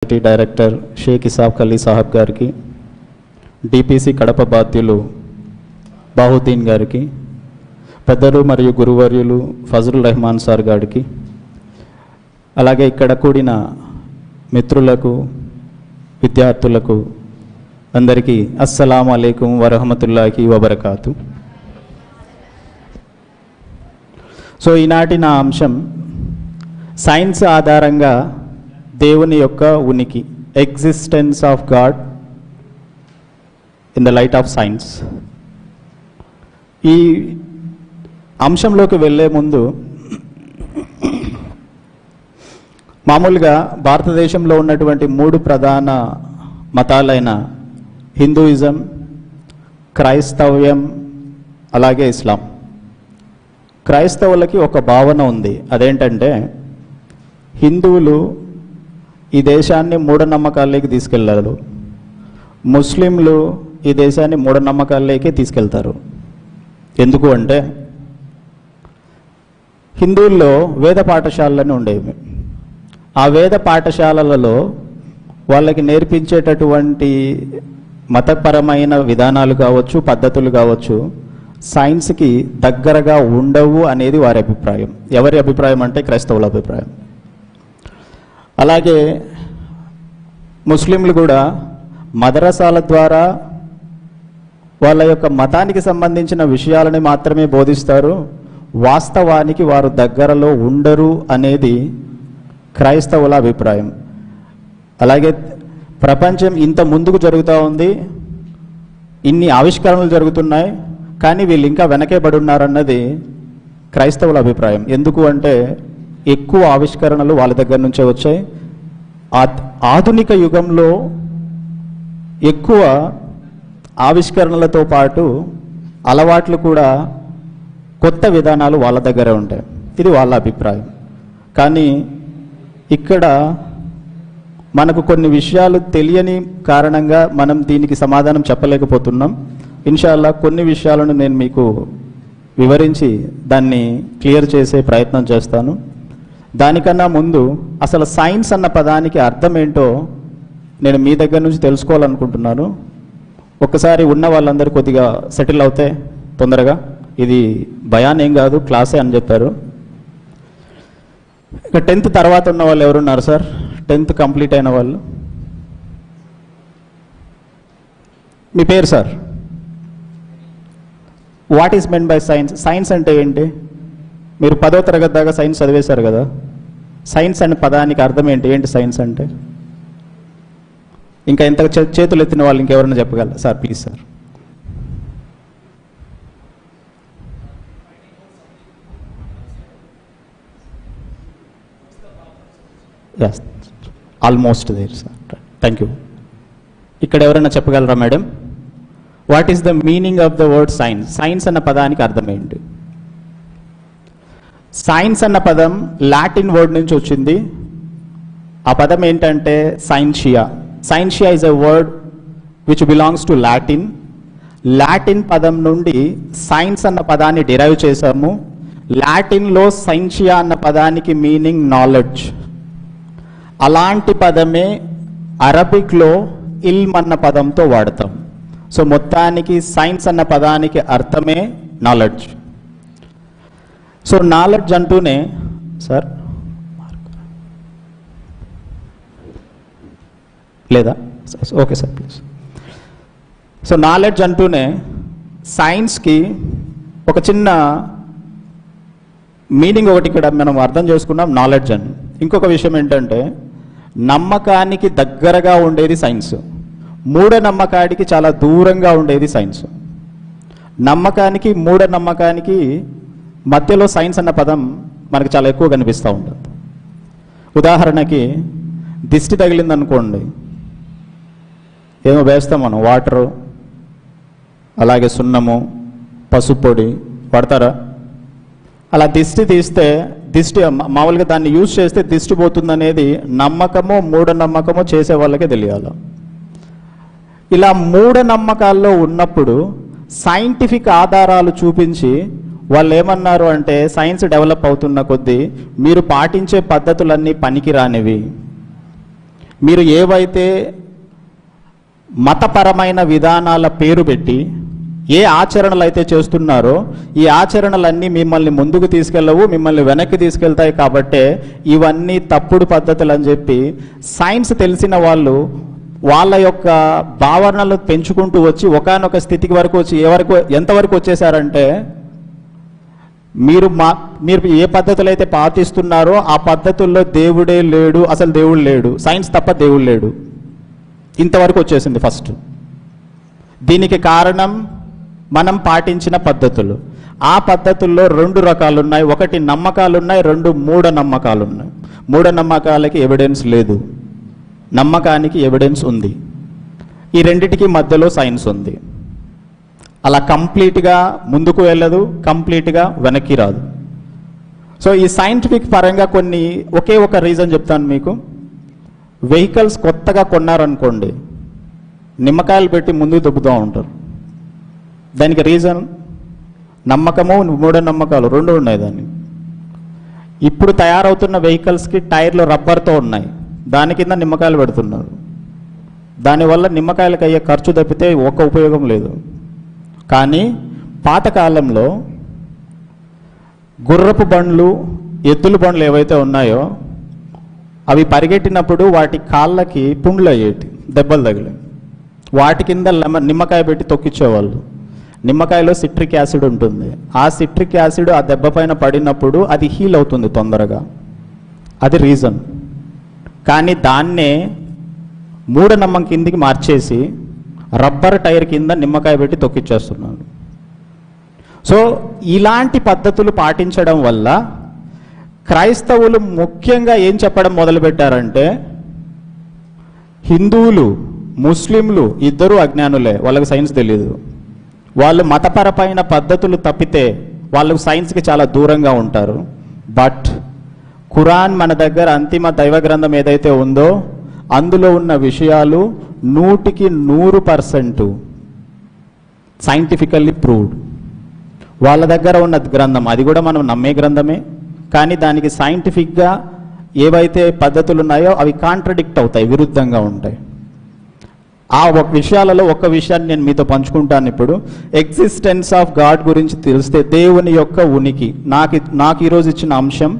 Director Sheikh ఇసాఫ్ Ali sahab గారికి, DPC Kadapa బాధ్యులు బాహుద్దీన్ గారికి, పెద్దలు మరియు గురువర్యులు ఫజలుర్ రెహమాన్ సార్ గారికి, అలాగే ఇక్కడ కూడిన మిత్రులకు, విద్యార్థులకు అందరికీ అస్సలాము అలైకుం వరహమతుల్లాహి వబరకాతు. సో ఈనాటి నా అంశం సైన్స్ ఆధారంగా దేవుని యొక్క ఉనికి, existence of God in the light of science. ఈ అంశంలోకి వెళ్ళే ముందు మామూలుగా భారతదేశంలో ఉన్నటువంటి 3 ప్రధాన మతాలైన హిందూయిజం, క్రైస్తవ్యం, అలాగే ఇస్లాం. క్రైస్తవులకి ఒక భావన ఉంది, అదేంటంటే హిందువులు ఈ దేశాన్ని మూఢనమ్మకాల్లోకి తీసుకెళ్లారు, ముస్లింలు ఈ దేశాన్ని మూఢనమ్మకాల్లోకి తీసుకెళ్తారు. ఎందుకు అంటే హిందువుల్లో వేద పాఠశాలలు ఉండేవి. ఆ వేద పాఠశాలలలో వాళ్ళకి నేర్పించేటటువంటి మతపరమైన విధానాలు కావచ్చు, పద్ధతులు కావచ్చు, సైన్స్కి దగ్గరగా ఉండవు అనేది వారి అభిప్రాయం. ఎవరి అభిప్రాయం అంటే క్రైస్తవుల అభిప్రాయం. అలాగే ముస్లింలు కూడా మదరసాల ద్వారా వాళ్ళ యొక్క మతానికి సంబంధించిన విషయాలని మాత్రమే బోధిస్తారు, వాస్తవానికి వారు దగ్గరలో ఉండరు అనేది క్రైస్తవుల అభిప్రాయం. అలాగే ప్రపంచం ఇంత ముందుకు జరుగుతూ ఉంది, ఇన్ని ఆవిష్కరణలు జరుగుతున్నాయి, కానీ వీళ్ళు ఇంకా వెనకే పడి ఉన్నారన్నది క్రైస్తవుల అభిప్రాయం. ఎందుకు అంటే ఎక్కువ ఆవిష్కరణలు వాళ్ళ దగ్గర నుంచే వచ్చాయి. ఆధునిక యుగంలో ఎక్కువ ఆవిష్కరణలతో పాటు అలవాట్లు కూడా, కొత్త విధానాలు వాళ్ళ దగ్గరే ఉంటాయి. ఇది వాళ్ళ అభిప్రాయం. కానీ ఇక్కడ మనకు కొన్ని విషయాలు తెలియని కారణంగా మనం దీనికి సమాధానం చెప్పలేకపోతున్నాం. ఇన్షాల్లా కొన్ని విషయాలను నేను మీకు వివరించి దాన్ని క్లియర్ చేసే ప్రయత్నం చేస్తాను. దానికన్నా ముందు అసలు సైన్స్ అన్న పదానికి అర్థం ఏంటో నేను మీ దగ్గర నుంచి తెలుసుకోవాలనుకుంటున్నాను. ఒక్కసారి ఉన్న వాళ్ళందరూ కొద్దిగా సెటిల్ అవుతే తొందరగా. ఇది భయాన్ ఏం కాదు, క్లాసే అని చెప్పారు. ఇక 10th తర్వాత ఉన్న వాళ్ళు ఎవరున్నారు సార్? 10th కంప్లీట్ అయిన వాళ్ళు. మీ పేరు sir? What is men by science? Science అంటే ఏంటి? మీరు 10వ తరగతి దాకా సైన్స్ చదివేశారు కదా. సైన్స్ అనే పదానికి అర్థం ఏంటి? ఏంటి సైన్స్ అంటే? ఇంకా ఎంత చేతులు ఎత్తిన వాళ్ళు ఇంకెవరైనా చెప్పగలరా sir? Please sir. yes, almost there sir. Thank you. ఇక్కడ ఎవరైనా చెప్పగలరా madam? What is the meaning of the word science? Science అన్న పదానికి అర్థం ఏంటి? సైన్స్ అన్న పదం లాటిన్ వర్డ్ నుంచి వచ్చింది. ఆ పదం ఏంటంటే scientia. Scientia is a word which belongs to Latin. Latin పదం నుండి సైన్స్ అన్న పదాన్ని డిరైవ్ చేశాము. లాటిన్లో సైన్షియా అన్న పదానికి మీనింగ్ నాలెడ్జ్. అలాంటి పదమే అరబిక్లో ఇల్మ్ అన్న పదంతో వాడతాం. సో మొత్తానికి సైన్స్ అన్న పదానికి అర్థమే నాలెడ్జ్. సో నాలెడ్జ్ అంటూనే సార్ లేదా? Okay sir please. So knowledge అంటూనే సైన్స్కి ఒక చిన్న మీనింగ్ ఒకటి ఇక్కడ మనం అర్థం చేసుకున్నాం, నాలెడ్జ్ అని. ఇంకొక విషయం ఏంటంటే నమ్మకానికి దగ్గరగా ఉండేది సైన్స్, మూఢనమ్మకానికి చాలా దూరంగా ఉండేది సైన్స్. నమ్మకానికి మూఢనమ్మకానికి మధ్యలో సైన్స్ అన్న పదం మనకు చాలా ఎక్కువ కనిపిస్తూ ఉంటుంది. ఉదాహరణకి దిష్టి తగిలిందనుకోండి, ఏమో వేస్తాం మనం, వాటరు, అలాగే సున్నము, పసుపు పొడి పడతారా? అలా దిష్టి తీస్తే దిష్టి మామూలుగా దాన్ని యూజ్ చేస్తే దిష్టి పోతుందనేది నమ్మకమో మూఢనమ్మకమో చేసే వాళ్ళకే తెలియాలి. ఇలా మూఢనమ్మకాల్లో ఉన్నప్పుడు సైంటిఫిక్ ఆధారాలు చూపించి వాళ్ళు ఏమన్నారు అంటే సైన్స్ డెవలప్ అవుతున్న కొద్దీ మీరు పాటించే పద్ధతులన్నీ పనికిరానివి, మీరు ఏవైతే మతపరమైన విధానాల పేరు పెట్టి ఏ ఆచరణలు అయితే చేస్తున్నారో ఈ ఆచరణలన్నీ మిమ్మల్ని ముందుకు తీసుకెళ్ళవు, మిమ్మల్ని వెనక్కి తీసుకెళ్తాయి. కాబట్టే ఇవన్నీ తప్పుడు పద్ధతులు అని చెప్పి సైన్స్ తెలిసిన వాళ్ళు వాళ్ళ యొక్క భావనలు పెంచుకుంటూ వచ్చి ఒకానొక స్థితికి వరకు వచ్చి ఎంతవరకు వచ్చేసారంటే మీరు ఏ పద్ధతులు అయితే పాటిస్తున్నారో ఆ పద్ధతుల్లో దేవుడే లేడు, అసలు దేవుడు లేడు, సైన్స్ తప్ప దేవుడు లేడు, ఇంతవరకు వచ్చేసింది ఫస్ట్. దీనికి కారణం మనం పాటించిన పద్ధతులు. ఆ పద్ధతుల్లో 2 రకాలు ఉన్నాయి. ఒకటి నమ్మకాలు ఉన్నాయి, 2 మూఢనమ్మకాలు ఉన్నాయి. మూఢనమ్మకాలకి ఎవిడెన్స్ లేదు, నమ్మకానికి ఎవిడెన్స్ ఉంది. ఈ రెండిటికి మధ్యలో సైన్స్ ఉంది. అలా కంప్లీట్గా ముందుకు వెళ్ళదు, కంప్లీట్గా వెనక్కి రాదు. సో ఈ సైంటిఫిక్ పరంగా ఒకే ఒక రీజన్ చెప్తాను మీకు. వెహికల్స్ కొత్తగా కొన్నారనుకోండి, నిమ్మకాయలు పెట్టి ముందుకు దొబ్బుతూ ఉంటారు. దానికి రీజన్ నమ్మకము, మూఢనమ్మకాలు 2 ఉన్నాయి. దాన్ని ఇప్పుడు తయారవుతున్న వెహికల్స్కి టైర్లు రబ్బర్తో ఉన్నాయి, దాని కింద నిమ్మకాయలు పెడుతున్నారు. దానివల్ల నిమ్మకాయలకు అయ్యే ఖర్చు తప్పితే ఒక్క ఉపయోగం లేదు. కానీ పాతకాలంలో గుర్రపు బండ్లు, ఎద్దుల బండ్లు ఏవైతే ఉన్నాయో అవి పరిగెట్టినప్పుడు వాటి కాళ్ళకి పుండ్లు అయ్యేటి, దెబ్బలు తగిలి, వాటి కింద నిమ్మకాయ పెట్టి తొక్కిచ్చేవాళ్ళు. నిమ్మకాయలో సిట్రిక్ యాసిడ్ ఉంటుంది. ఆ సిట్రిక్ యాసిడ్ ఆ దెబ్బ పైన పడినప్పుడు అది హీల్ అవుతుంది తొందరగా. అది రీజన్. కానీ దాన్నే మూఢనమ్మకం కిందికి మార్చేసి రబ్బర్ టైర్ కింద నిమ్మకాయ పెట్టి తొక్కిచ్చేస్తున్నాడు. సో ఇలాంటి పద్ధతులు పాటించడం వల్ల క్రైస్తవులు ముఖ్యంగా ఏం చెప్పడం మొదలుపెట్టారంటే, హిందువులు ముస్లింలు ఇద్దరూ అజ్ఞానులే, వాళ్ళకి సైన్స్ తెలియదు. వాళ్ళు మతపరమైన పద్ధతులు తప్పితే వాళ్ళకు సైన్స్కి చాలా దూరంగా ఉంటారు. బట్ ఖురాన్ మన దగ్గర అంతిమ దైవ గ్రంథం ఏదైతే ఉందో అందులో ఉన్న విషయాలు 100% సైంటిఫికల్లీ ప్రూవ్డ్. వాళ్ళ దగ్గర ఉన్న గ్రంథం అది కూడా మనం నమ్మే గ్రంథమే, కానీ దానికి సైంటిఫిక్గా ఏవైతే పద్ధతులు ఉన్నాయో అవి కాంట్రడిక్ట్ అవుతాయి, విరుద్ధంగా ఉంటాయి. ఆ విషయాలలో ఒక విషయాన్ని నేను మీతో పంచుకుంటాను ఇప్పుడు. ఎగ్జిస్టెన్స్ ఆఫ్ గాడ్ గురించి తెలిస్తే, దేవుని యొక్క ఉనికి, నాకు ఈరోజు ఇచ్చిన అంశం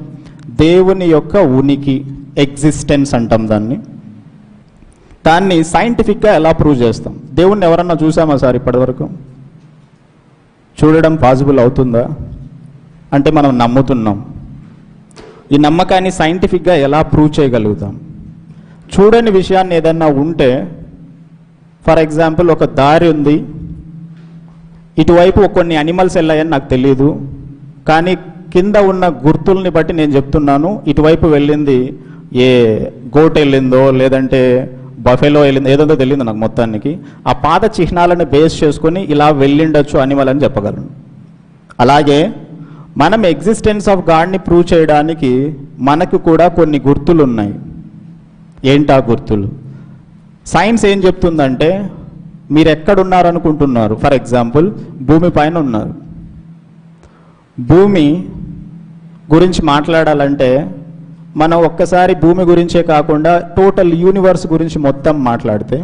దేవుని యొక్క ఉనికి, ఎగ్జిస్టెన్స్ అంటాం దాన్ని. దాన్ని సైంటిఫిక్గా ఎలా ప్రూవ్ చేస్తాం? దేవుణ్ణి ఎవరన్నా చూసామా సార్ ఇప్పటివరకు? చూడడం పాసిబుల్ అవుతుందా? అంటే మనం నమ్ముతున్నాం. ఈ నమ్మకాన్ని సైంటిఫిక్గా ఎలా ప్రూవ్ చేయగలుగుతాం? చూడని విషయాన్ని ఏదన్నా ఉంటే, ఫర్ ఎగ్జాంపుల్ ఒక దారి ఉంది, ఇటువైపు కొన్ని అనిమల్స్ వెళ్ళాయని నాకు తెలియదు, కానీ కింద ఉన్న గుర్తుల్ని బట్టి నేను చెప్తున్నాను ఇటువైపు వెళ్ళింది ఏ గోట్ వెళ్ళిందో లేదంటే బఫెలో వెళ్ళిందో ఏదో తెలియదు నాకు మొత్తానికి. ఆ పాద చిహ్నాలను బేస్ చేసుకొని ఇలా వెళ్ళిండొచ్చు అనిమల్ అని చెప్పగలను. అలాగే మనం ఎగ్జిస్టెన్స్ ఆఫ్ గాడ్ని ప్రూవ్ చేయడానికి మనకు కూడా కొన్ని గుర్తులు ఉన్నాయి. ఏంటా గుర్తులు? సైన్స్ ఏం చెప్తుందంటే, మీరు ఎక్కడున్నారనుకుంటున్నారు? ఫర్ ఎగ్జాంపుల్ భూమి పైన ఉన్నారు. భూమి గురించి మాట్లాడాలంటే మనం ఒక్కసారి భూమి గురించే కాకుండా టోటల్ యూనివర్స్ గురించి మొత్తం మాట్లాడితే,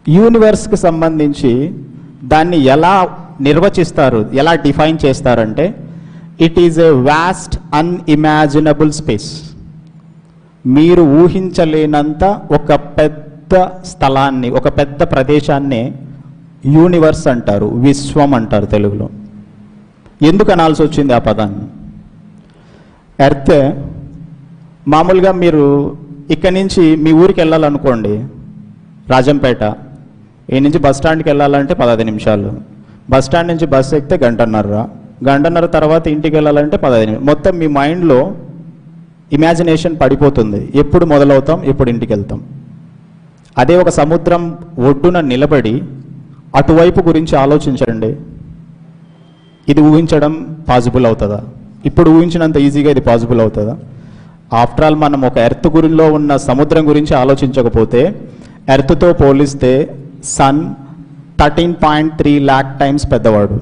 యూనివర్స్కి సంబంధించి దాన్ని ఎలా నిర్వచిస్తారు, ఎలా డిఫైన్ చేస్తారంటే, it is a vast unimaginable space. మీరు ఊహించలేనంత ఒక పెద్ద స్థలాన్ని, ఒక పెద్ద ప్రదేశాన్ని యూనివర్స్ అంటారు, విశ్వం అంటారు తెలుగులో. ఎందుకు అనాల్సి వచ్చింది ఆ పదాన్ని? ఎర్త్ మామూలుగా మీరు ఇక్కడి నుంచి మీ ఊరికి వెళ్ళాలనుకోండి, రాజంపేట, ఈ నుంచి బస్ స్టాండ్కి వెళ్ళాలంటే 15 నిమిషాలు, బస్ స్టాండ్ నుంచి బస్సు ఎక్కితే గంటన్నర తర్వాత ఇంటికి వెళ్ళాలంటే 15 నిమిషాలు. మొత్తం మీ మైండ్లో ఇమాజినేషన్ పడిపోతుంది, ఎప్పుడు మొదలవుతాం, ఎప్పుడు ఇంటికి వెళ్తాం. అదే ఒక సముద్రం ఒడ్డున నిలబడి అటువైపు గురించి ఆలోచించండి, ఇది ఊహించడం పాసిబుల్ అవుతుందా? ఇప్పుడు ఊహించినంత ఈజీగా ఇది పాసిబుల్ అవుతుందా? ఆఫ్టర్ ఆల్ మనం ఒక ఎర్త్ గురిలో ఉన్న సముద్రం గురించి ఆలోచించకపోతే, ఎర్త్తో పోలిస్తే సన్ 13.3 lakh టైమ్స్ పెద్దవాడు,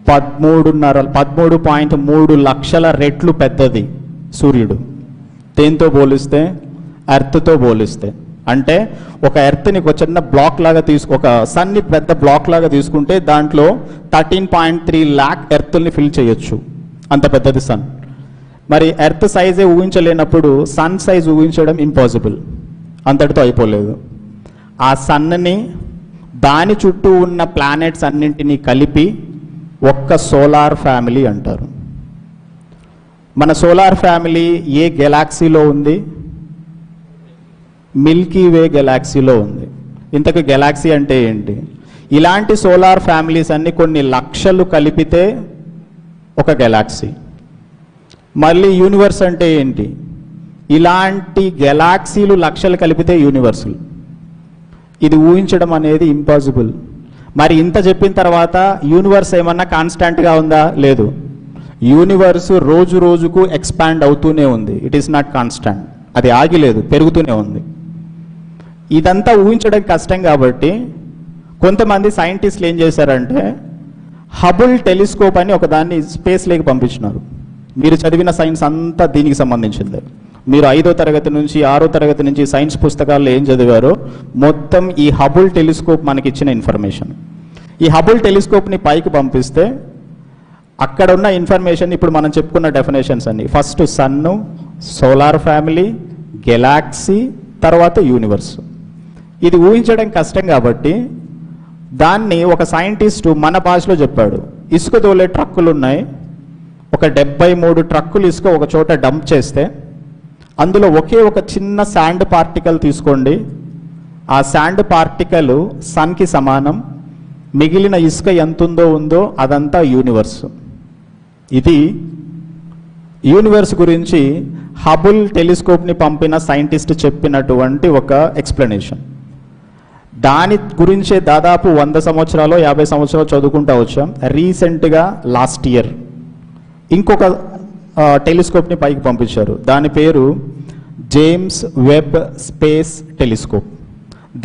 13.3 లక్షల రెట్లు పెద్దది సూర్యుడు. దేంతో పోలిస్తే ఎర్త్తో పోలిస్తే. అంటే ఒక ఎర్త్ని ఒక చిన్న బ్లాక్ లాగా ఒక సన్ని పెద్ద బ్లాక్ లాగా తీసుకుంటే దాంట్లో 13.3 lakh ఎర్త్ని ఫిల్ చేయొచ్చు, అంత పెద్దది సన్. మరి ఎర్త్ సైజే ఊహించలేనప్పుడు సన్ సైజ్ ఊహించడం ఇంపాసిబుల్, అంతటితో అయిపోలేదు. ఆ సన్ని దాని చుట్టూ ఉన్న ప్లానెట్స్ అన్నింటినీ కలిపి ఒక్క సోలార్ ఫ్యామిలీ అంటారు. మన సోలార్ ఫ్యామిలీ ఏ గెలాక్సీలో ఉంది? మిల్కీ వే గెలాక్సీలో ఉంది. ఇంతకు గెలాక్సీ అంటే ఏంటి? ఇలాంటి సోలార్ ఫ్యామిలీస్ అన్ని కొన్ని లక్షలు కలిపితే ఒక గెలాక్సీ. మళ్ళీ యూనివర్స్ అంటే ఏంటి? ఇలాంటి గెలాక్సీలు లక్షలు కలిపితే యూనివర్సులు. ఇది ఊహించడం అనేది ఇంపాసిబుల్. మరి ఇంత చెప్పిన తర్వాత యూనివర్స్ ఏమన్నా కాన్స్టాంట్గా ఉందా? లేదు. యూనివర్స్ రోజు రోజుకు ఎక్స్పాండ్ అవుతూనే ఉంది. It is not constant. అది ఆగిలేదు, పెరుగుతూనే ఉంది. ఇదంతా ఊహించడం కష్టం కాబట్టి కొంతమంది సైంటిస్టులు ఏం చేశారంటే హబుల్ టెలిస్కోప్ అని ఒక దాన్ని స్పేస్లోకి పంపించినారు. మీరు చదివిన సైన్స్ అంతా దీనికి సంబంధించింది. మీరు 5వ తరగతి నుంచి 6వ తరగతి నుంచి సైన్స్ పుస్తకాల్లో ఏం చదివారో మొత్తం ఈ హబుల్ టెలిస్కోప్ మనకి ఇచ్చిన ఇన్ఫర్మేషన్. ఈ హబుల్ టెలిస్కోప్ని పైకి పంపిస్తే అక్కడ ఉన్న ఇన్ఫర్మేషన్ ఇప్పుడు మనం చెప్పుకున్న డెఫినేషన్స్ అన్ని, ఫస్ట్ సన్ను, సోలార్ ఫ్యామిలీ, గెలాక్సీ, తర్వాత యూనివర్స్. ఇది ఊహించడం కష్టం కాబట్టి దాన్ని ఒక సైంటిస్టు మన భాషలో చెప్పాడు. ఇసుక తోలే ట్రక్కులు ఉన్నాయి, ఒక 73 ట్రక్కులు ఇసుక ఒక చోట డంప్ చేస్తే అందులో ఒకే ఒక చిన్న శాండ్ పార్టికల్ తీసుకోండి, ఆ శాండ్ పార్టికల్ సన్కి సమానం, మిగిలిన ఇసుక ఎంత ఉందో అదంతా యూనివర్స్. ఇది యూనివర్స్ గురించి హబుల్ టెలిస్కోప్ని పంపిన సైంటిస్ట్ చెప్పినటువంటి ఒక ఎక్స్ప్లెనేషన్. దాని గురించే దాదాపు 100 సంవత్సరాలు 50 సంవత్సరాలు చదువుకుంటూ వచ్చాం. రీసెంట్గా లాస్ట్ ఇయర్ ఇంకొక టెలిస్కోప్ని పైకి పంపించారు. దాని పేరు జేమ్స్ వెబ్ స్పేస్ టెలిస్కోప్.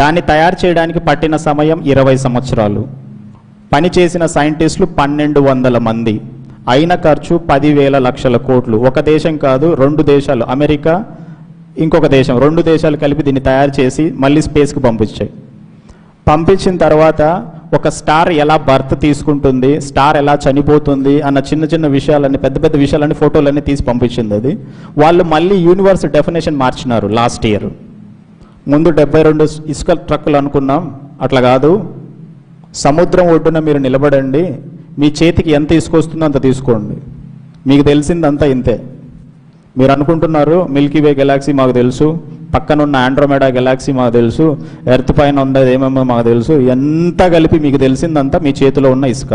దాన్ని తయారు చేయడానికి పట్టిన సమయం 20 సంవత్సరాలు. పనిచేసిన సైంటిస్టులు 1200 మంది. అయిన ఖర్చు 10,000 లక్షల కోట్లు. ఒక దేశం కాదు, 2 దేశాలు, అమెరికా ఇంకొక దేశం, 2 దేశాలు కలిపి దీన్ని తయారు చేసి మళ్ళీ స్పేస్కి పంపించాయి. పంపించిన తర్వాత ఒక స్టార్ ఎలా బర్త్ తీసుకుంటుంది, స్టార్ ఎలా చనిపోతుంది అన్న చిన్న చిన్న విషయాలన్నీ, పెద్ద పెద్ద విషయాలన్నీ, ఫోటోలన్నీ తీసి పంపించింది అది. వాళ్ళు మళ్ళీ యూనివర్స్ డెఫినేషన్ మార్చినారు లాస్ట్ ఇయర్. ముందు 72 ఇసుక ట్రక్కులు అనుకున్నాం, అట్లా కాదు, సముద్రం ఒడ్డున మీరు నిలబడండి, మీ చేతికి ఎంత ఇసుకొస్తుందో అంత తీసుకోండి, మీకు తెలిసిందంతా ఇంతే. మీరు అనుకుంటున్నారు మిల్కీ వే గెలాక్సీ మాకు తెలుసు, పక్కనున్న ఆండ్రోమెడా గెలాక్సీ మాకు తెలుసు, ఎర్త్ పైన ఉన్నది ఏమేమో మాకు తెలుసు, ఎంత కలిపి మీకు తెలిసిందంతా మీ చేతిలో ఉన్న ఇసుక.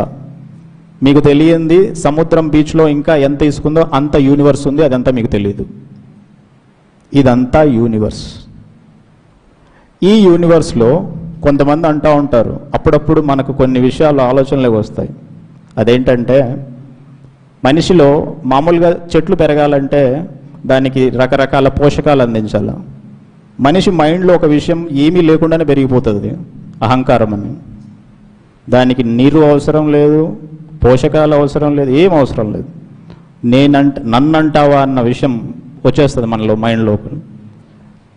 మీకు తెలియంది సముద్రం బీచ్లో ఇంకా ఎంత ఇసుకుందో అంత యూనివర్స్ ఉంది, అదంతా మీకు తెలియదు. ఇదంతా యూనివర్స్. ఈ యూనివర్స్లో కొంతమంది అంటూ ఉంటారు, అప్పుడప్పుడు మనకు కొన్ని విషయాలు ఆలోచనలోకి వస్తాయి. అదేంటంటే మనిషిలో మామూలుగా చెట్లు పెరగాలంటే దానికి రకరకాల పోషకాలు అందించాలి. మనిషి మైండ్లో ఒక విషయం ఏమీ లేకుండానే పెరిగిపోతుంది, అహంకారం అని. దానికి నీరు అవసరం లేదు, పోషకాలు అవసరం లేదు, ఏం అవసరం లేదు. నన్నంటావా అన్న విషయం వచ్చేస్తుంది మనలో మైండ్ లోపల.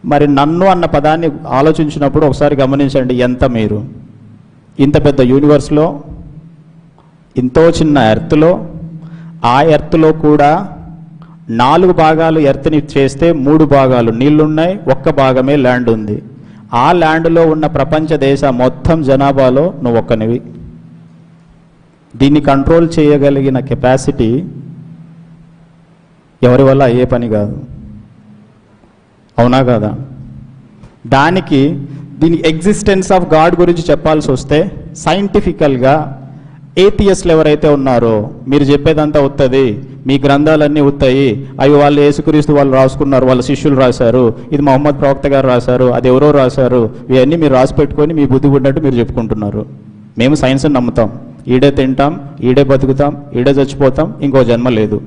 మరి నన్ను అన్న పదాన్ని ఆలోచించినప్పుడు ఒకసారి గమనించండి, ఎంత మీరు ఇంత పెద్ద యూనివర్స్లో, ఇంతో చిన్న ఎర్త్లో, ఆ ఎర్త్లో కూడా 4 భాగాలు ఎర్త్ని చేస్తే 3 భాగాలు నీళ్లున్నాయి, 1 భాగమే ల్యాండ్ ఉంది. ఆ ల్యాండ్లో ఉన్న ప్రపంచ దేశ మొత్తం జనాభాలో నువ్వు ఒక్కనివి. దీన్ని కంట్రోల్ చేయగలిగిన కెపాసిటీ ఎవరి వల్ల అయ్యే పని కాదు, అవునా కాదా? దీని ఎగ్జిస్టెన్స్ ఆఫ్ గాడ్ గురించి చెప్పాల్సి వస్తే సైంటిఫికల్గా ఏథియస్ట్లు ఎవరైతే ఉన్నారో, మీరు చెప్పేదంతా వస్తుంది, మీ గ్రంథాలన్నీ వస్తాయి, అవి వాళ్ళు యేసుక్రీస్తు వాళ్ళు రాసుకున్నారు, వాళ్ళ శిష్యులు రాశారు, ఇది మొహమ్మద్ ప్రవక్త గారు రాశారు, అది ఎవరో రాశారు, ఇవన్నీ మీరు రాసి పెట్టుకొని మీ బుద్ధి ఉన్నట్టు మీరు చెప్పుకుంటున్నారు. మేము సైన్స్ని నమ్ముతాం, ఈడే తింటాం, ఈడే బతుకుతాం, ఈడే చచ్చిపోతాం, ఇంకో జన్మ లేదు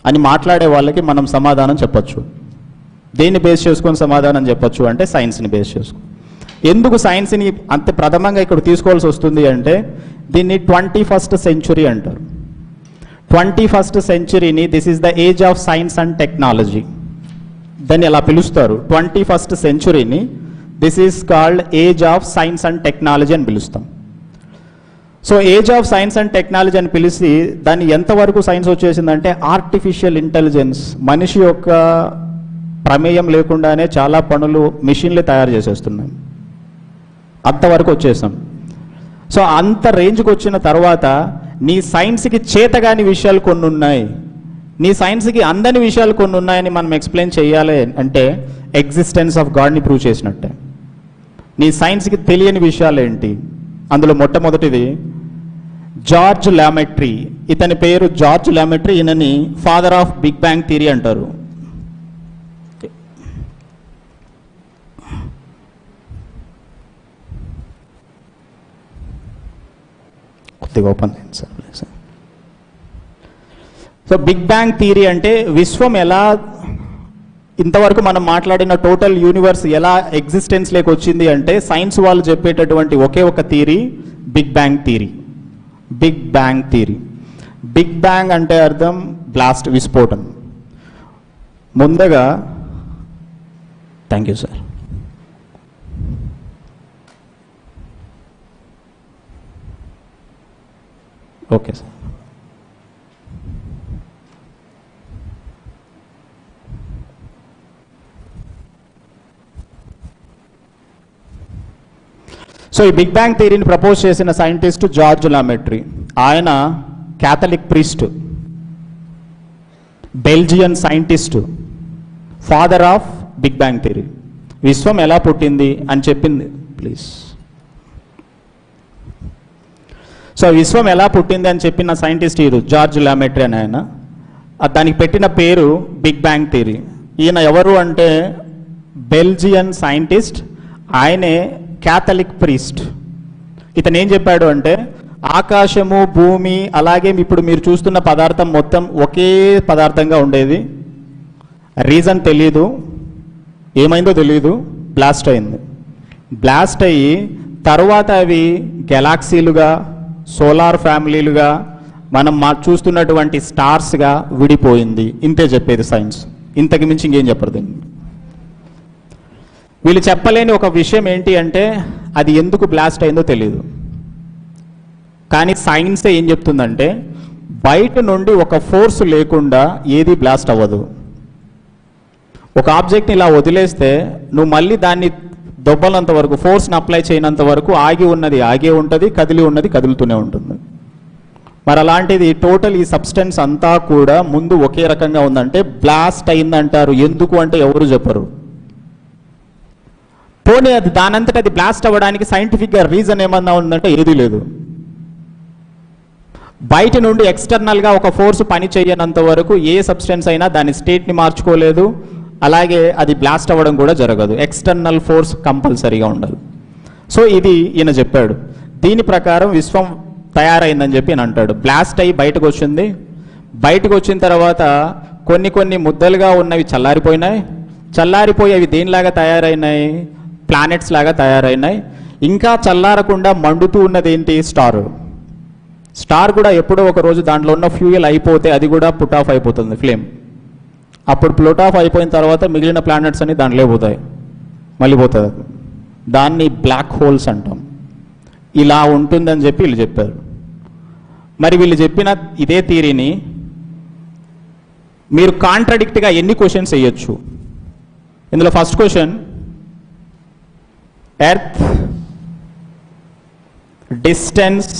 అని మాట్లాడే వాళ్ళకి మనం సమాధానం చెప్పచ్చు. దేన్ని బేస్ చేసుకొని సమాధానం చెప్పచ్చు అంటే సైన్స్ని బేస్ చేసుకొని. ఎందుకు సైన్స్ని అంత ప్రథమంగా ఇక్కడ తీసుకోవాల్సి వస్తుంది అంటే దీన్ని 21st సెంచురీ అంటారు. 21st సెంచురీని this is the age of science and technology. దాన్ని ఎలా పిలుస్తారు, 21st సెంచురీని this is called age of science and technology అని పిలుస్తాం. So age of science and technology అని పిలిచి దాన్ని ఎంతవరకు సైన్స్ వచ్చేసిందంటే ఆర్టిఫిషియల్ ఇంటెలిజెన్స్, మనిషి యొక్క ప్రమేయం లేకుండానే చాలా పనులు మిషన్లే తయారు చేసేస్తున్నాయి, అంతవరకు వచ్చేసాం. సో అంత రేంజ్కి వచ్చిన తర్వాత నీ సైన్స్కి చేతగాని విషయాలు కొన్ని ఉన్నాయి, నీ సైన్స్కి అందని విషయాలు కొన్ని ఉన్నాయని మనం ఎక్స్ప్లెయిన్ చేయాలి అంటే ఎగ్జిస్టెన్స్ ఆఫ్ గాడ్ని ప్రూవ్ చేసినట్టే. నీ సైన్స్కి తెలియని విషయాలు ఏంటి, అందులో మొట్టమొదటిది జార్జ్ లామెట్రీ. ఇతని పేరు జార్జ్ లామెట్రీ, ఈయనని father of big bang theory అంటారు. కొద్దిగా open sir. So big bang theory అంటే విశ్వం ఎలా, ఇంతవరకు మనం మాట్లాడిన టోటల్ యూనివర్స్ ఎలా ఎగ్జిస్టెన్స్ లేక వచ్చింది అంటే సైన్స్ వాళ్ళు చెప్పేటటువంటి ఒకే ఒక theory big bang theory. Big bang theory, big bang అంటే అర్థం బ్లాస్ట్, విస్ఫోటనం. ముందుగా thank you sir. Okay sir. So ఈ బిగ్ బ్యాంగ్ థియరీని ప్రపోజ్ చేసిన సైంటిస్ట్ జార్జ్ లామెట్రీ. ఆయన Catholic priest, Belgian scientist, father of big bang theory. విశ్వం ఎలా పుట్టింది అని చెప్పింది ప్లీజ్. సో విశ్వం ఎలా పుట్టింది అని చెప్పిన సైంటిస్ట్ ఈరు జార్జ్ లామెట్రీ అని ఆయన. దానికి పెట్టిన పేరు బిగ్ బ్యాంగ్ థియరీ. ఈయన ఎవరు అంటే బెల్జియన్ సైంటిస్ట్, ఆయనే క్యాథలిక్ ప్రీస్ట్. ఇతను ఏం చెప్పాడు అంటే ఆకాశము, భూమి, అలాగే ఇప్పుడు మీరు చూస్తున్న పదార్థం మొత్తం ఒకే పదార్థంగా ఉండేది. రీజన్ తెలీదు, ఏమైందో తెలీదు, బ్లాస్ట్ అయింది. బ్లాస్ట్ అయ్యి తర్వాత అవి గెలాక్సీలుగా, సోలార్ ఫ్యామిలీలుగా, మనం చూస్తున్నటువంటి స్టార్స్గా విడిపోయింది. ఇంతే చెప్పేది సైన్స్, ఇంతకు మించి ఇంకేం చెప్పరు దీన్ని. వీళ్ళు చెప్పలేని ఒక విషయం ఏంటి అంటే అది ఎందుకు బ్లాస్ట్ అయిందో తెలియదు. కానీ సైన్సే ఏం చెప్తుందంటే బయట నుండి ఒక ఫోర్స్ లేకుండా ఏది బ్లాస్ట్ అవ్వదు. ఒక ఆబ్జెక్ట్ని ఇలా వదిలేస్తే నువ్వు మళ్ళీ దాన్ని దొబ్బలంత వరకు, ఫోర్స్ని అప్లై చేయనంత వరకు ఆగి ఉన్నది ఆగే ఉంటుంది, కదిలి ఉన్నది కదులుతూనే ఉంటుంది. మరి అలాంటిది టోటల్ ఈ సబ్స్టెన్స్ అంతా కూడా ముందు ఒకే రకంగా ఉందంటే బ్లాస్ట్ అయిందంటారు. ఎందుకు అంటే ఎవరు చెప్పరు. పోనీ అది దానంతట అది బ్లాస్ట్ అవ్వడానికి సైంటిఫిక్గా రీజన్ ఏమన్నా ఉందంటే ఏదీ లేదు. బయట నుండి ఎక్స్టర్నల్గా ఒక ఫోర్స్ పని చేయనంత వరకు ఏ సబ్స్టెన్స్ అయినా దాని స్టేట్ని మార్చుకోలేదు, అలాగే అది బ్లాస్ట్ అవ్వడం కూడా జరగదు. ఎక్స్టర్నల్ ఫోర్స్ కంపల్సరీగా ఉండాలి. సో ఇది ఈయన చెప్పాడు. దీని ప్రకారం విశ్వం తయారైందని చెప్పి ఈయన అంటాడు. బ్లాస్ట్ అయ్యి బయటకు వచ్చింది. బయటకు వచ్చిన తర్వాత కొన్ని ముద్దలుగా ఉన్నవి చల్లారిపోయినాయి. చల్లారిపోయి అవి దేనిలాగా తయారైనాయి, ప్లానెట్స్ లాగా తయారైనాయి. ఇంకా చల్లారకుండా మండుతూ ఉన్నది ఏంటి, స్టార్. స్టార్ కూడా ఎప్పుడో ఒక రోజు దాంట్లో ఉన్న ఫ్యూయల్ అయిపోతే అది కూడా పుట్ ఆఫ్ అయిపోతుంది, ఫ్లేమ్. అప్పుడు పుట్ ఆఫ్ అయిపోయిన తర్వాత మిగిలిన ప్లానెట్స్ అన్ని దాంట్లో పోతాయి, మళ్ళీ పోతుంది. దాన్ని బ్లాక్ హోల్స్ అంటాం. ఇలా ఉంటుందని చెప్పి వీళ్ళు చెప్పారు. మరి వీళ్ళు చెప్పిన ఇదే థియరీని మీరు కాంట్రడిక్ట్గా ఎన్ని క్వశ్చన్స్ వేయచ్చు. ఇందులో first question, earth distance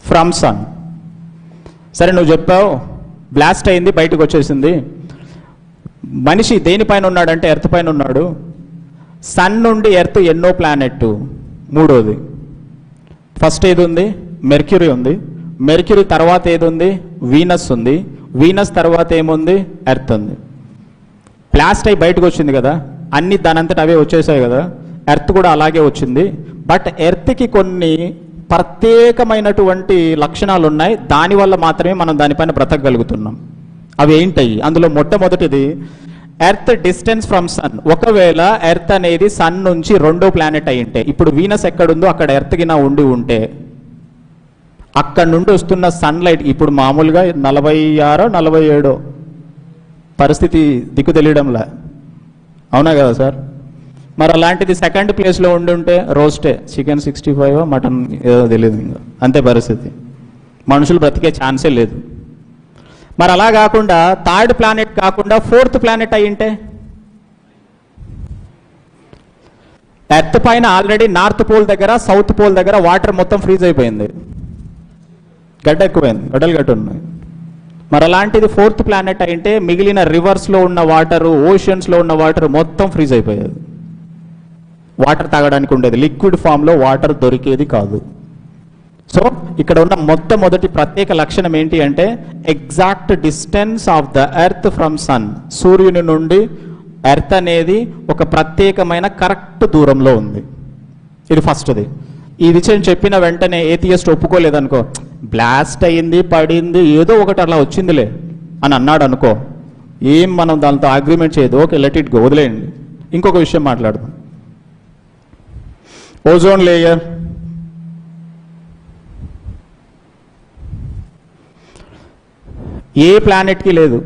from sun. సరే నువ్వు చెప్పావు బ్లాస్ట్ అయింది బయటకు వచ్చేసింది. మనిషి దేనిపైన ఉన్నాడంటే ఎర్త్ పైన ఉన్నాడు. సన్ నుండి ఎర్త్ ఎన్నో ప్లానెట్, మూడోది. ఫస్ట్ ఏది ఉంది, మెర్క్యూరీ ఉంది. మెర్క్యూరీ తర్వాత ఏది ఉంది, వీనస్ ఉంది. వీనస్ తర్వాత ఏముంది, ఎర్త్ ఉంది. బ్లాస్ట్ అయి బయటకు వచ్చింది కదా, అన్ని దానంతట అవే వచ్చేసాయి కదా. ఎర్త్ కూడా అలాగే వచ్చింది. బట్ ఎర్త్కి కొన్ని ప్రత్యేకమైనటువంటి లక్షణాలు ఉన్నాయి, దానివల్ల మాత్రమే మనం దానిపైన బ్రతకగలుగుతున్నాం. అవి ఏంటయ్యి? అందులో మొట్టమొదటిది ఎర్త్ డిస్టెన్స్ ఫ్రమ్ సన్. ఒకవేళ ఎర్త్ అనేది సన్ నుంచి రెండో ప్లానెట్ అయి ఉంటే, ఇప్పుడు వీనస్ ఎక్కడుందో అక్కడ ఎర్త్ గిన ఉండి ఉంటే అక్కడ నుండి వస్తున్న సన్లైట్ ఇప్పుడు మామూలుగా 46 47 పరిస్థితి దిక్కు తెలియడంలా, అవునా కదా సార్? మరి అలాంటిది సెకండ్ ప్లేస్లో ఉండుంటే రోస్టే చికెన్ 65 మటన్ ఏదో తెలియదు, ఇంకా అంతే పరిస్థితి, మనుషులు బ్రతికే ఛాన్సే లేదు. మరి అలా కాకుండా థర్డ్ ప్లానెట్ కాకుండా ఫోర్త్ ప్లానెట్ అయ్యింటే, ఎర్త్ పైన ఆల్రెడీ నార్త్ పోల్ దగ్గర సౌత్ పోల్ దగ్గర వాటర్ మొత్తం ఫ్రీజ్ అయిపోయింది, గడ్డ ఎక్కువైంది, గడ్డలు గడ్డ ఉన్నాయి. మరి అలాంటిది ఫోర్త్ ప్లానెట్ అయింటే మిగిలిన రివర్స్లో ఉన్న వాటరు, ఓషన్స్లో ఉన్న వాటర్ మొత్తం ఫ్రీజ్ అయిపోయేది, వాటర్ తాగడానికి ఉండేది, లిక్విడ్ ఫామ్లో వాటర్ దొరికేది కాదు. సో ఇక్కడ ఉన్న మొట్టమొదటి ప్రత్యేక లక్షణం ఏంటి అంటే exact distance of the earth from sun. సూర్యుని నుండి ఎర్త్ అనేది ఒక ప్రత్యేకమైన కరెక్ట్ దూరంలో ఉంది. ఇది ఫస్ట్ది. ఈ విషయం చెప్పిన వెంటనే ఏథియస్ట్ ఒప్పుకోలేదనుకో, బ్లాస్ట్ అయ్యింది, పడింది, ఏదో ఒకటి అలా వచ్చిందిలే అని అన్నాడు అనుకో, ఏం మనం దాంతో అగ్రిమెంట్ చేయదు, ఓకే లెట్ ఇట్ గో, వదిలేయండి. ఇంకొక విషయం మాట్లాడదాం. ఓజోన్ లేయర్, ఏ ప్లానెట్కి లేదు,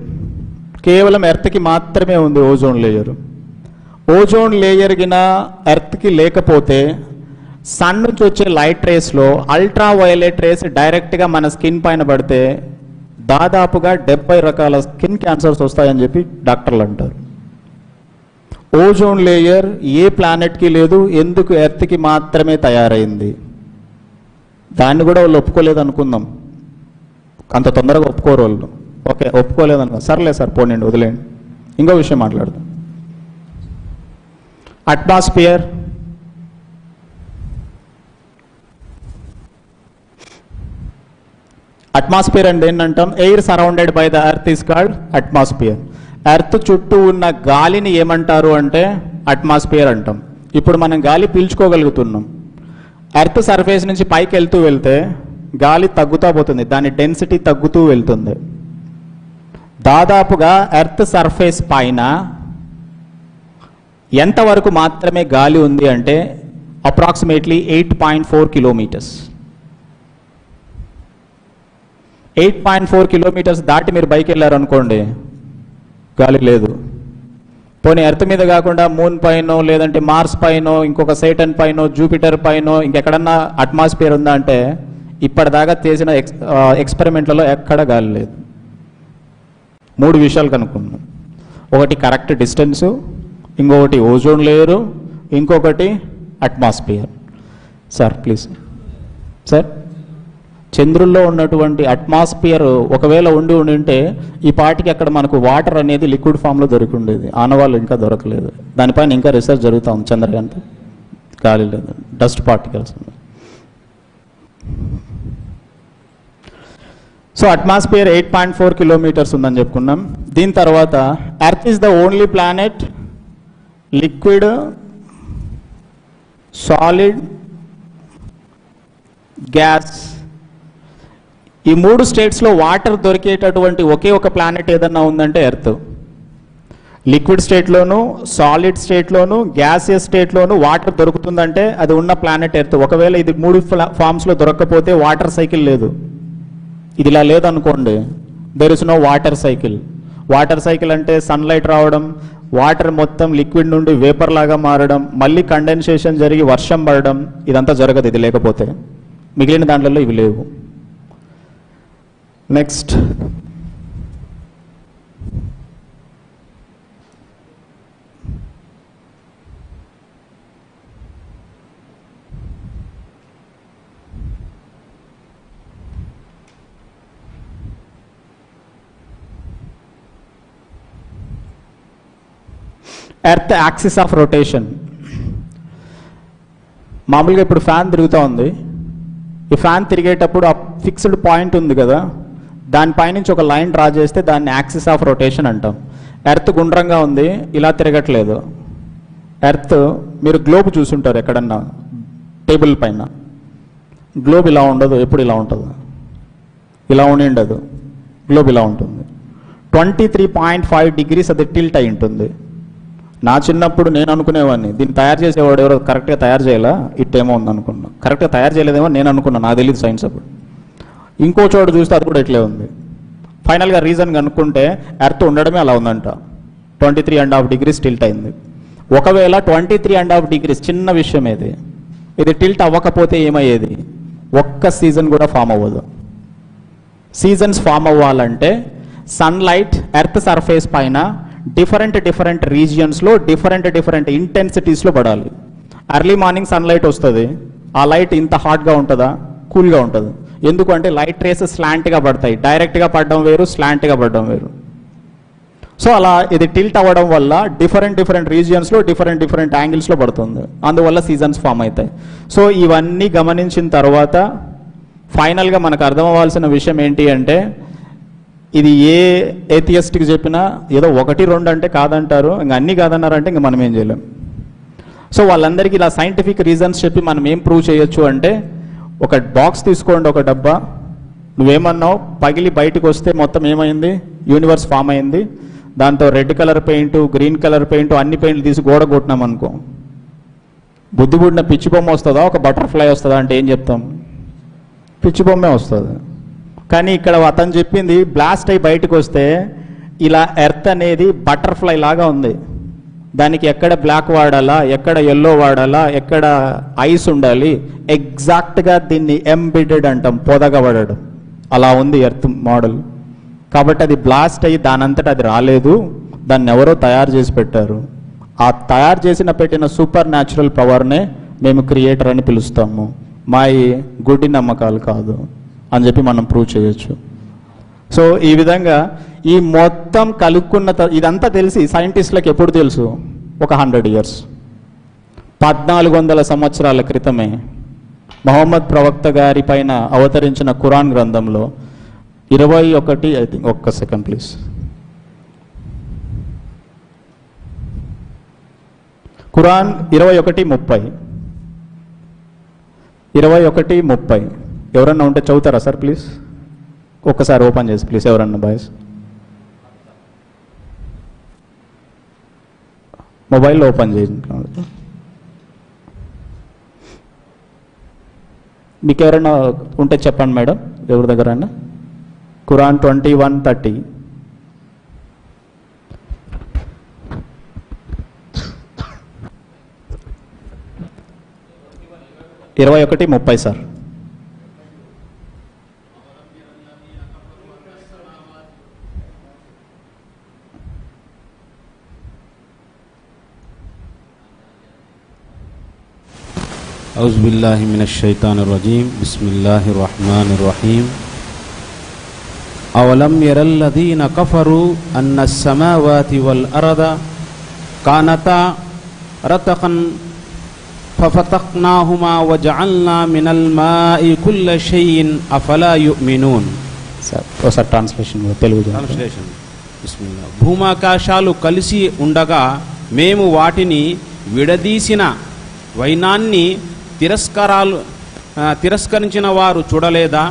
కేవలం ఎర్త్కి మాత్రమే ఉంది ఓజోన్ లేయర్. ఓజోన్ లేయర్ గిన ఎర్త్కి లేకపోతే సన్ నుంచి వచ్చే లైట్ రేస్లో అల్ట్రా వైలెట్ రేస్ డైరెక్ట్గా మన స్కిన్ పైన పడితే దాదాపుగా 70 రకాల స్కిన్ క్యాన్సర్స్ వస్తాయని చెప్పి డాక్టర్లు అంటారు. ఓజోన్ లేయర్ ఏ ప్లానెట్కి లేదు, ఎందుకు ఎర్త్కి మాత్రమే తయారైంది? దాన్ని కూడా వాళ్ళు ఒప్పుకోలేదు అనుకుందాం, అంత తొందరగా ఒప్పుకోరు వాళ్ళు. ఓకే ఒప్పుకోలేదనుకో, సర్లే సార్ పోనండి, వదిలేండి. ఇంకో విషయం మాట్లాడదాం. అట్మాస్ఫియర్, అట్మాస్ఫియర్ అంటే ఏంటంటాం? Air surrounded by the earth is called atmosphere. Earth చుట్టూ ఉన్న గాలిని ఏమంటారు అంటే అట్మాస్ఫియర్ అంటాం. ఇప్పుడు మనం గాలి పీల్చుకోగలుగుతున్నాం. ఎర్త్ సర్ఫేస్ నుంచి పైకి వెళ్తే గాలి తగ్గుతూ పోతుంది, దాని డెన్సిటీ తగ్గుతూ వెళ్తుంది. దాదాపుగా ఎర్త్ సర్ఫేస్ పైన ఎంతవరకు మాత్రమే గాలి ఉంది అంటే అప్రాక్సిమేట్లీ 8.4 కిలోమీటర్స్. 8.4 కిలోమీటర్స్ దాటి మీరు బైక్ వెళ్ళారనుకోండి, గాలి లేదు. పోనీ ఎర్త్ మీద కాకుండా మూన్ పైనో, లేదంటే మార్స్ పైనో, ఇంకొక సేటన్ పైనో, జూపిటర్ పైనో ఇంకెక్కడన్నా అట్మాస్ఫియర్ ఉందా అంటే ఇప్పటిదాకా చేసిన ఎక్స్పెరిమెంట్లలో ఎక్కడ గాలి లేదు. 3 విషయాలు కనుక్కున్నాం. ఒకటి కరెక్ట్ డిస్టెన్సు, ఇంకొకటి ఓజోన్ లేయరు, ఇంకొకటి అట్మాస్ఫియర్. సార్ ప్లీజ్ సార్, చంద్రుల్లో ఉన్నటువంటి అట్మాస్ఫియర్ ఒకవేళ ఉంటే ఈ పాటికి అక్కడ మనకు వాటర్ అనేది లిక్విడ్ ఫామ్లో దొరికి ఉండేది. ఆనవాళ్ళు ఇంకా దొరకలేదు, దానిపైన ఇంకా రీసెర్చ్ జరుగుతూ ఉంది. చంద్రయాన్తో గాలి లేదు, డస్ట్ పార్టికల్స్ ఉన్నాయి. సో అట్మాస్ఫియర్ 8.4 కిలోమీటర్స్ ఉందని చెప్పుకున్నాం. దీని తర్వాత earth is the only planet liquid, solid, gas, ఈ 3 స్టేట్స్లో వాటర్ దొరికేటటువంటి ఒకే ఒక ప్లానెట్ ఏదన్నా ఉందంటే ఎర్త్. లిక్విడ్ స్టేట్లోను, సాలిడ్ స్టేట్లోను, గ్యాసియస్ స్టేట్లోను వాటర్ దొరుకుతుందంటే అది ఉన్న ప్లానెట్ ఎర్త్. ఒకవేళ ఇది 3 ఫామ్స్లో దొరకకపోతే వాటర్ సైకిల్ లేదు. ఇది ఇలా లేదనుకోండి, there is no water cycle. Water cycle అంటే సన్లైట్ రావడం, వాటర్ మొత్తం లిక్విడ్ నుండి వేపర్ లాగా మారడం, మళ్ళీ కండెన్సేషన్ జరిగి వర్షం పడడం, ఇదంతా జరగదు ఇది లేకపోతే. మిగిలిన దాంట్లో ఇవి లేవు. Next earth axis of rotation. మామూలుగా ఇప్పుడు ఫ్యాన్ తిరుగుతూ ఉంది. ఈ ఫ్యాన్ తిరిగేటప్పుడు ఆ ఫిక్స్డ్ పాయింట్ ఉంది కదా, దానిపైనుంచి ఒక లైన్ డ్రా చేస్తే దాన్ని యాక్సిస్ ఆఫ్ రొటేషన్ అంటాం. ఎర్త్ గుండ్రంగా ఉంది, ఇలా తిరగట్లేదు. ఎర్త్ మీరు గ్లోబ్ చూసుంటారు ఎక్కడన్నా టేబుల్ పైన. గ్లోబ్ ఇలా ఉండదు, ఎప్పుడు ఇలా ఉంటుంది, ఇలా ఉండదు. గ్లోబ్ ఇలా ఉంటుంది. 23.5 డిగ్రీస్ అది టిల్ట్ అయి ఉంటుంది. నా చిన్నప్పుడు నేను అనుకునేవాడిని దీన్ని తయారు చేసేవాడు ఎవరో కరెక్ట్గా తయారు చేయాలా, ఇట్టేమో ఉంది అనుకున్నా. కరెక్ట్గా తయారు చేయలేదేమో నేను అనుకున్నాను, నాకు తెలియదు సైన్స్ అప్పుడు. ఇంకో చోట చూస్తే అది కూడా ఇట్లే ఉంది. ఫైనల్గా రీజన్ కనుక్కుంటే ఎర్త్ ఉండడమే అలా ఉందంట. 23.5 degrees టిల్ట్ అయింది. ఒకవేళ 23.5 degrees చిన్న విషయం ఇది టిల్ట్ అవ్వకపోతే ఏమయ్యేది? ఒక్క సీజన్ కూడా ఫామ్ అవ్వదు. సీజన్స్ ఫామ్ అవ్వాలంటే సన్లైట్ ఎర్త్ సర్ఫేస్ పైన డిఫరెంట్ రీజియన్స్లో డిఫరెంట్ ఇంటెన్సిటీస్లో పడాలి. ఎర్లీ మార్నింగ్ సన్లైట్ వస్తుంది, ఆ లైట్ ఇంత హాట్గా ఉంటుందా? కూల్గా ఉంటుంది. ఎందుకంటే లైట్ రేస్ స్లాంట్గా పడతాయి. డైరెక్ట్గా పడడం వేరు, స్లాంట్గా పడడం వేరు. సో అలా ఇది టిల్ట్ అవ్వడం వల్ల డిఫరెంట్ రీజియన్స్లో డిఫరెంట్ యాంగిల్స్లో పడుతుంది. అందువల్ల సీజన్స్ ఫామ్ అవుతాయి. సో ఇవన్నీ గమనించిన తర్వాత ఫైనల్గా మనకు అర్థం అవ్వాల్సిన విషయం ఏంటి అంటే, ఇది ఏ ఏథియస్ట్కి చెప్పినా ఏదో 1-2 అంటే కాదంటారు, ఇంక అన్నీ కాదన్నారంటే ఇంక మనం ఏం చేయలేం. సో వాళ్ళందరికీ ఇలా సైంటిఫిక్ రీజన్స్ చెప్పి మనం ఏం ప్రూవ్ చేయొచ్చు అంటే, ఒక బాక్స్ తీసుకోండి, ఒక డబ్బా, నువ్వేమన్నావు పగిలి బయటకు వస్తే మొత్తం ఏమైంది? యూనివర్స్ ఫామ్ అయింది. దాంతో red colour paint, green colour paint, అన్ని పెయింట్లు తీసి గోడ కొట్టినాం అనుకో, బుద్ధిబుడిన పిచ్చి బొమ్మ వస్తుందా, ఒక బటర్ఫ్లై వస్తుందా అంటే ఏం చెప్తాం? పిచ్చి బొమ్మే వస్తుంది. కానీ ఇక్కడ అతను చెప్పింది బ్లాస్ట్ అయి బయటకు వస్తే ఇలా ఎర్త్ అనేది బటర్ఫ్లై లాగా ఉంది. దానికి ఎక్కడ బ్లాక్ వాడాలా, ఎక్కడ ఎల్లో వాడాలా, ఎక్కడ ఐస్ ఉండాలి, ఎగ్జాక్ట్గా దీన్ని ఎంబిడెడ్ అంటాం, పొదగా పడడం. అలా ఉంది ఎర్త్ మోడల్. కాబట్టి అది బ్లాస్ట్ అయ్యి దానంతటా అది రాలేదు, దాన్ని ఎవరో తయారు చేసి పెట్టారు. ఆ తయారు చేసిన పెట్టిన సూపర్ న్యాచురల్ పవర్నే మేము క్రియేటర్ అని పిలుస్తాము. మా ఈ గుడ్డి నమ్మకాలు కాదు అని చెప్పి మనం ప్రూవ్ చేయొచ్చు. సో ఈ విధంగా ఈ మొత్తం కలుక్కున్న ఇదంతా తెలిసి సైంటిస్టులకు ఎప్పుడు తెలుసు? ఒక 100 years, 1400 సంవత్సరాల క్రితమే మహమ్మద్ ప్రవక్త గారి పైన అవతరించిన ఖురాన్ గ్రంథంలో 21, ఐ థింక్, ఒక్క సెకండ్ ప్లీజ్, ఖురాన్ 21:30 ఎవరన్నా ఉంటే చదువుతారా సార్ ప్లీజ్? ఒక్కసారి ఓపెన్ చేసి ప్లీజ్ ఎవరన్నా బాయ్స్, మొబైల్లో ఓపెన్ చేయండి. మీకు ఎవరైనా ఉంటే చెప్పండి మేడం, ఎవరి దగ్గర అయినా. ఖురాన్ 21:30. సార్. औज़ु बिल्लाहि मिनश शैतानिर रजीम बिस्मिल्लाहिर रहमानिर रहीम अवलम यरल्लज़ीना कफ़रू अन्नस समावाति वल अर्द कानता रतक़न फफ़तक़नाहुमा वजअलना मिनल माइ कुल्ल शैइन अफ़ला युमिनून. Sir translation Telugu translation. బిస్మిల్లాహ్. భూమాకాశాలు కలిసి ఉండగా మేము వాటిని విడదీసిన వైనాన్ని తిరస్కరించిన వారు చూడలేదా?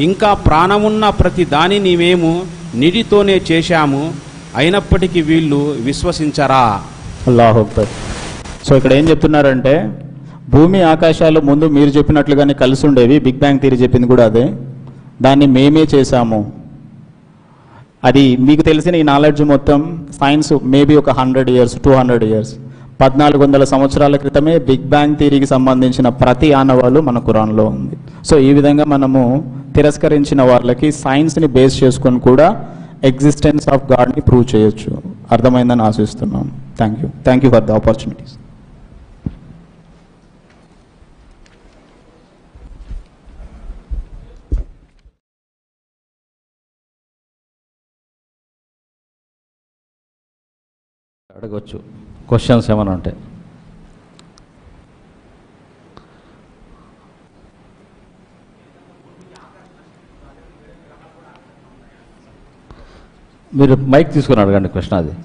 ఇంకా ప్రాణమున్న ప్రతి దానిని మేము నీటితోనే చేశాము, అయినప్పటికీ వీళ్ళు విశ్వసించరా? అల్లాహు అక్బర్. సో ఇక్కడ ఏం చెప్తున్నారంటే, భూమి ఆకాశాలు ముందు మీరు చెప్పినట్లుగానే కలిసి ఉండేవి, బిగ్ బ్యాంగ్ థియరీ చెప్పింది కూడా అదే, దాన్ని మేమే చేశాము. అది మీకు తెలిసిన ఈ నాలెడ్జ్ మొత్తం సైన్స్ మేబీ ఒక 100 years, 200 years, 1400 సంవత్సరాల క్రితమే బిగ్ బ్యాంగ్ థియరీకి సంబంధించిన ప్రతి ఆనవాళ్ళు మన ఖురాన్లో ఉంది. సో ఈ విధంగా మనము తిరస్కరించిన వాళ్ళకి సైన్స్ని బేస్ చేసుకొని కూడా ఎగ్జిస్టెన్స్ ఆఫ్ గాడ్ని ప్రూవ్ చేయొచ్చు. అర్థమైందని ఆశిస్తున్నాం. Thank you for the opportunities. అడగవచ్చు క్వశ్చన్స్ ఏమైనా ఉంటాయి. మీరు మైక్ తీసుకుని అడగండి క్వశ్చన్. అది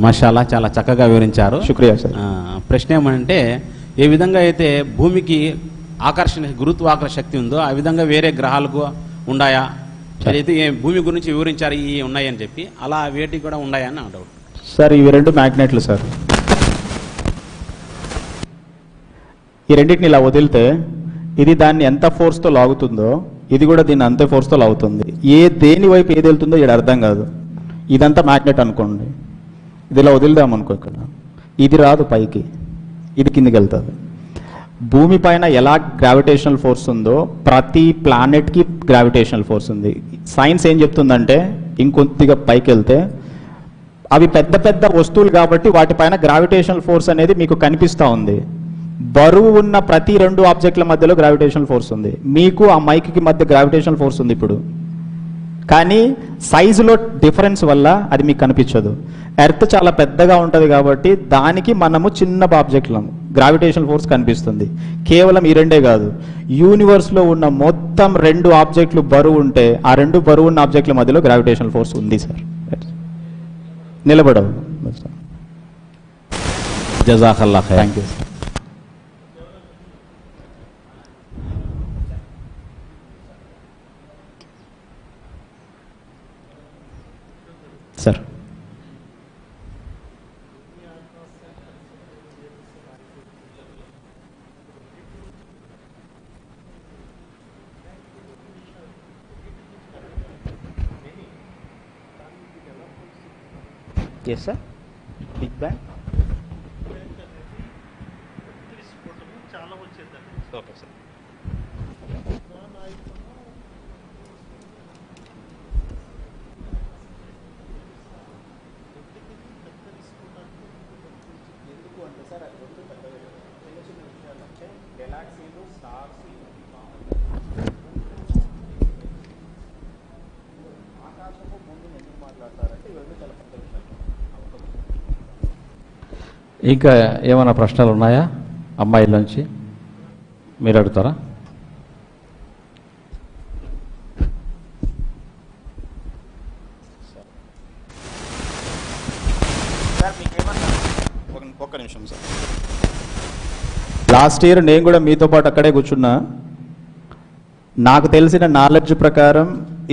మాషాల్లా, చాలా చక్కగా వివరించారు. శుక్రియా సార్. ప్రశ్న ఏమంటే, ఏ విధంగా అయితే భూమికి ఆకర్షణ గురుత్వాకర్షణ శక్తి ఉందో ఆ విధంగా వేరే గ్రహాలకు ఉన్నాయా? అయితే భూమి గురించి వివరించారు ఈ ఉన్నాయని చెప్పి, అలా వేటికి కూడా ఉన్నాయా అని నా డౌట్. సార్ ఇవి రెండు మ్యాగ్నెట్లు సార్. ఈ రెండింటిని ఇలా వదిలితే ఇది దాన్ని ఎంత ఫోర్స్తో లాగుతుందో ఇది కూడా దీన్ని అంతే ఫోర్స్తో లాగుతుంది. దేని వైపు ఏది వెళ్తుందో ఇక్కడ అర్థం కాదు. ఇదంతా మ్యాగ్నెట్ అనుకోండి, ఇది ఇలా వదిలిదాం అనుకో, ఇక్కడ ఇది రాదు పైకి, ఇది కిందికి వెళ్తుంది. భూమి పైన ఎలా గ్రావిటేషనల్ ఫోర్స్ ఉందో ప్రతి ప్లానెట్కి గ్రావిటేషనల్ ఫోర్స్ ఉంది. సైన్స్ ఏం చెప్తుందంటే ఇంకొద్దిగా పైకి వెళ్తే అవి పెద్ద పెద్ద వస్తువులు కాబట్టి వాటిపైన గ్రావిటేషనల్ ఫోర్స్ అనేది మీకు కనిపిస్తూ ఉంది. బరువు ఉన్న ప్రతి రెండు ఆబ్జెక్టుల మధ్యలో గ్రావిటేషనల్ ఫోర్స్ ఉంది. మీకు ఆ మైక్కి మధ్య గ్రావిటేషనల్ ఫోర్స్ ఉంది ఇప్పుడు, కానీ సైజులో డిఫరెన్స్ వల్ల అది మీకు కనిపించదు. ఎర్త్ చాలా పెద్దగా ఉంటుంది కాబట్టి దానికి మనము చిన్న ఆబ్జెక్టులము, గ్రావిటేషనల్ ఫోర్స్ కనిపిస్తుంది. కేవలం ఈ రెండే కాదు, యూనివర్స్లో ఉన్న మొత్తం రెండు ఆబ్జెక్టులు బరువు ఉంటే ఆ రెండు బరువు ఉన్న ఆబ్జెక్టుల మధ్యలో గ్రావిటేషనల్ ఫోర్స్ ఉంది సార్. నిలబడవు. జజాకల్లా ఖైర్. Thank you sir. Yes sir, big bang. Okay sir. ఇంకా ఏమైనా ప్రశ్నలు ఉన్నాయా అమ్మాయిల నుంచి? మీరు అడుగుతారా? ఒక్క నిమిషం సార్. లాస్ట్ ఇయర్ నేను కూడా మీతో పాటు అక్కడే కూర్చున్నా. నాకు తెలిసిన నాలెడ్జ్ ప్రకారం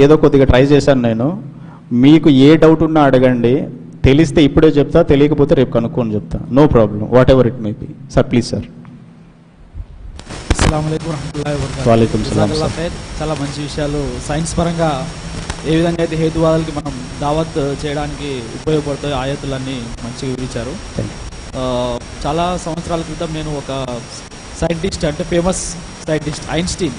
ఏదో కొద్దిగా ట్రై చేశాను నేను. మీకు ఏ డౌట్ ఉన్నా అడగండి, తెలిస్తే ఇప్పుడే చెప్తా, తెలియకపోతే రేపు కనుక్కొని చెప్తా. No problem, whatever it may be. Sir please sir. వాలేకుం సలాం సార్. చాలా మంచి విషయాలు సైన్స్ పరంగా ఏ విధంగా అయితే హేతువాదాలకి మనం దావత్ చేయడానికి ఉపయోగపడతాయో ఆయతులన్నీ మంచిగా వివరించారు. చాలా సంవత్సరాల క్రితం నేను ఒక సైంటిస్ట్, అంటే famous scientist Einstein,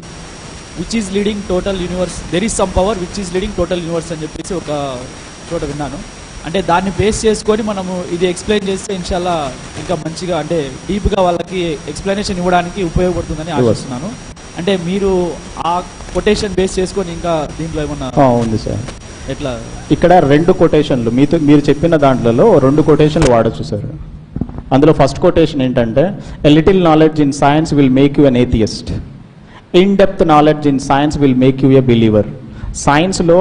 which is leading total universe, there is some power which is leading total universe అని చెప్పేసి ఒక చోట విన్నాను. అంటే దాన్ని బేస్ చేసుకొని మనము ఇది ఎక్స్ప్లెయిన్ చేస్తే ఇన్షాల్లా ఇంకా మంచిగా, అంటే డీప్గా వాళ్ళకి ఎక్స్ప్లెనేషన్ ఇవ్వడానికి ఉపయోగపడుతుందని ఆశిస్తున్నాను. అంటే మీరు ఆ కొటేషన్ బేస్ చేసుకొని ఇంకా దీంట్లో ఏమన్నా ఉంది సార్? ఎట్లా? ఇక్కడ రెండు కొటేషన్లు మీరు చెప్పిన దాంట్లో రెండు కొటేషన్లు వాడచ్చు సార్. అందులో ఫస్ట్ కొటేషన్ ఏంటంటే, a little knowledge in science will make you an atheist, in depth knowledge in science will make you a believer. సైన్స్లో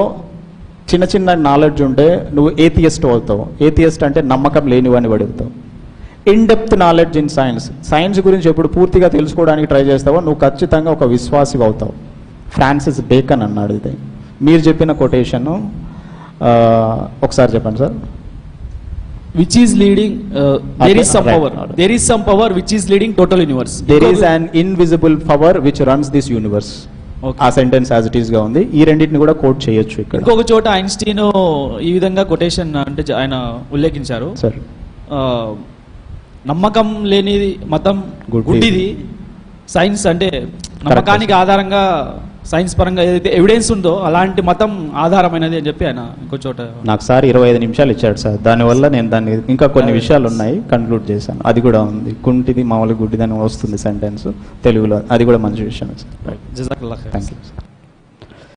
చిన్న చిన్న నాలెడ్జ్ ఉంటే నువ్వు ఏథియస్ట్ అవుతావు. ఏథియస్ట్ అంటే నమ్మకం లేనివని అడుగుతావు. In depth knowledge in science, science గురించి ఎప్పుడు పూర్తిగా తెలుసుకోవడానికి ట్రై చేస్తావో నువ్వు ఖచ్చితంగా ఒక విశ్వాసి అవుతావు. ఫ్రాన్సిస్ బేకన్ అన్నాడు ఇది. మీరు చెప్పిన కొటేషన్ ఒకసారి చెప్పండి sir. which is leading there is some power, there is some power which is leading total universe, there is an invisible power which runs this universe. ఆ సెంటెన్స్ యాజ్ ఇట్ ఈస్ గా ఉంది. ఈ రెండింటిని కూడా coat చేయొచ్చు. ఇక్కడ ఇంకొక చోట ఐన్స్టీన్ ఈ విధంగా కొటేషన్ అంటే ఆయన ఉల్లేఖించారు సార్, నమ్మకం లేనిది మతం గుడ్డిది, సైన్స్ అంటే నమ్మకానికి ఆధారంగా సైన్స్ పరంగా ఏదైతే ఎవిడెన్స్ ఉందో అలాంటి మతం ఆధారమైనది అని చెప్పి ఆయన ఇంకో చోట నాకు సార్ 25 నిమిషాలు ఇచ్చాడు సార్. దానివల్ల నేను దాన్ని ఇంకా కొన్ని విషయాలు ఉన్నాయి కన్క్లూడ్ చేశాను. అది కూడా ఉంది, కుంటిది మామూలు గుడ్డిదని వస్తుంది సెంటెన్స్ తెలుగులో, అది కూడా మంచి విషయం సార్. జజాకల్లాహ్ ఖైర్. Thank you sir.